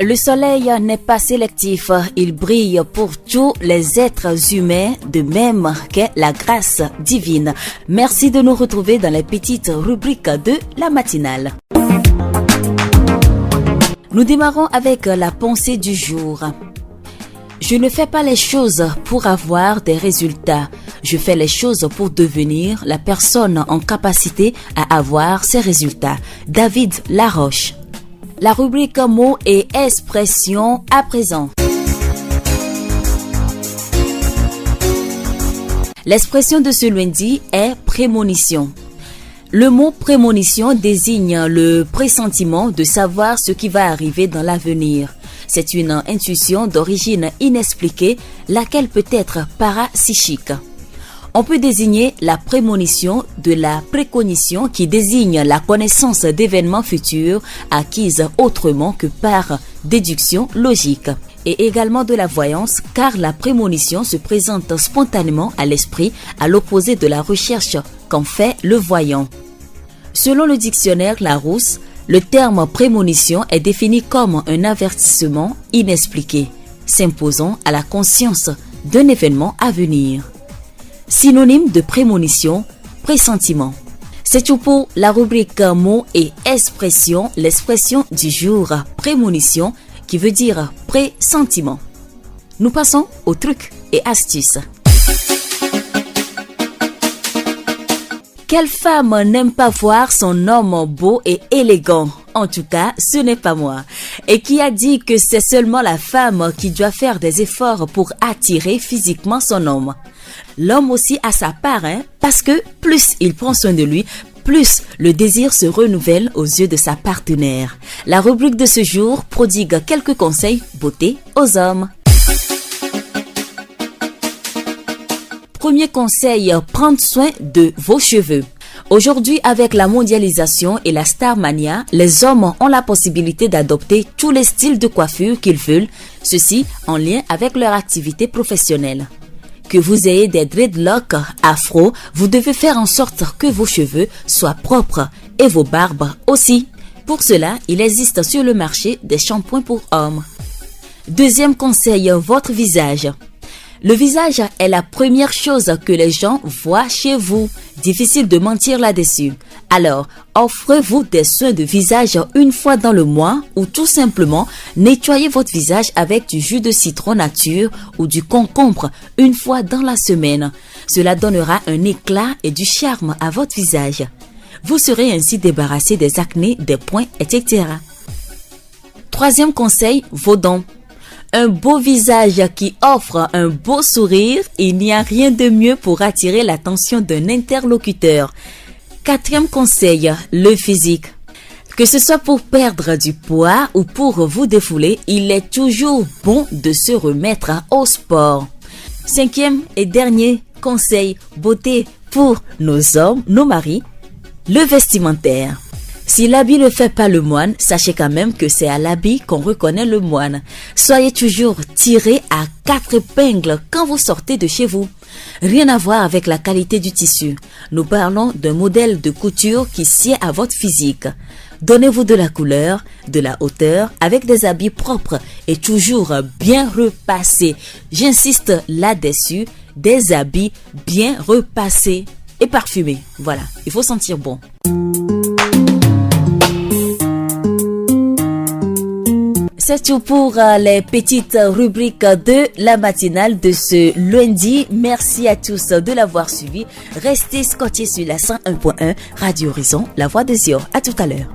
Le soleil n'est pas sélectif, il brille pour tous les êtres humains, de même qu'est la grâce divine. Merci de nous retrouver dans les petites rubriques de la matinale. Nous démarrons avec la pensée du jour. Je ne fais pas les choses pour avoir des résultats. Je fais les choses pour devenir la personne en capacité à avoir ces résultats. David Laroche. La rubrique mots et expressions à présent. L'expression de ce lundi est prémonition. Le mot prémonition désigne le pressentiment de savoir ce qui va arriver dans l'avenir. C'est une intuition d'origine inexpliquée, laquelle peut être parapsychique. On peut désigner la prémonition de la précognition qui désigne la connaissance d'événements futurs acquises autrement que par déduction logique. Et également de la voyance car la prémonition se présente spontanément à l'esprit à l'opposé de la recherche qu'en fait le voyant. Selon le dictionnaire Larousse, le terme prémonition est défini comme un avertissement inexpliqué, s'imposant à la conscience d'un événement à venir. Synonyme de prémonition, pressentiment. C'est tout pour la rubrique mots et expressions, l'expression du jour, prémonition, qui veut dire pressentiment. Nous passons aux trucs et astuces. Quelle femme n'aime pas voir son homme beau et élégant? En tout cas, ce n'est pas moi. Et qui a dit que c'est seulement la femme qui doit faire des efforts pour attirer physiquement son homme? L'homme aussi a sa part, parce que plus il prend soin de lui, plus le désir se renouvelle aux yeux de sa partenaire. La rubrique de ce jour prodigue quelques conseils beauté aux hommes. Premier conseil, prendre soin de vos cheveux. Aujourd'hui, avec la mondialisation et la starmania, les hommes ont la possibilité d'adopter tous les styles de coiffure qu'ils veulent, ceci en lien avec leur activité professionnelle. Que vous ayez des dreadlocks afro, vous devez faire en sorte que vos cheveux soient propres et vos barbes aussi. Pour cela, il existe sur le marché des shampoings pour hommes. Deuxième conseil, votre visage. Le visage est la première chose que les gens voient chez vous. Difficile de mentir là-dessus. Alors, offrez-vous des soins de visage une fois dans le mois ou tout simplement nettoyez votre visage avec du jus de citron nature ou du concombre une fois dans la semaine. Cela donnera un éclat et du charme à votre visage. Vous serez ainsi débarrassé des acnés, des points, etc. Troisième conseil, vos dents. Un beau visage qui offre un beau sourire, il n'y a rien de mieux pour attirer l'attention d'un interlocuteur. Quatrième conseil, le physique. Que ce soit pour perdre du poids ou pour vous défouler, il est toujours bon de se remettre au sport. Cinquième et dernier conseil, beauté pour nos hommes, nos maris, le vestimentaire. Si l'habit ne fait pas le moine, sachez quand même que c'est à l'habit qu'on reconnaît le moine. Soyez toujours tiré à 4 épingles quand vous sortez de chez vous. Rien à voir avec la qualité du tissu. Nous parlons d'un modèle de couture qui sied à votre physique. Donnez-vous de la couleur, de la hauteur, avec des habits propres et toujours bien repassés. J'insiste là-dessus, des habits bien repassés et parfumés. Voilà, il faut sentir bon. C'est tout pour les petites rubriques de la matinale de ce lundi. Merci à tous de l'avoir suivi. Restez scotchés sur la 101.1 Radio Horizon, la voix de Zior. À tout à l'heure.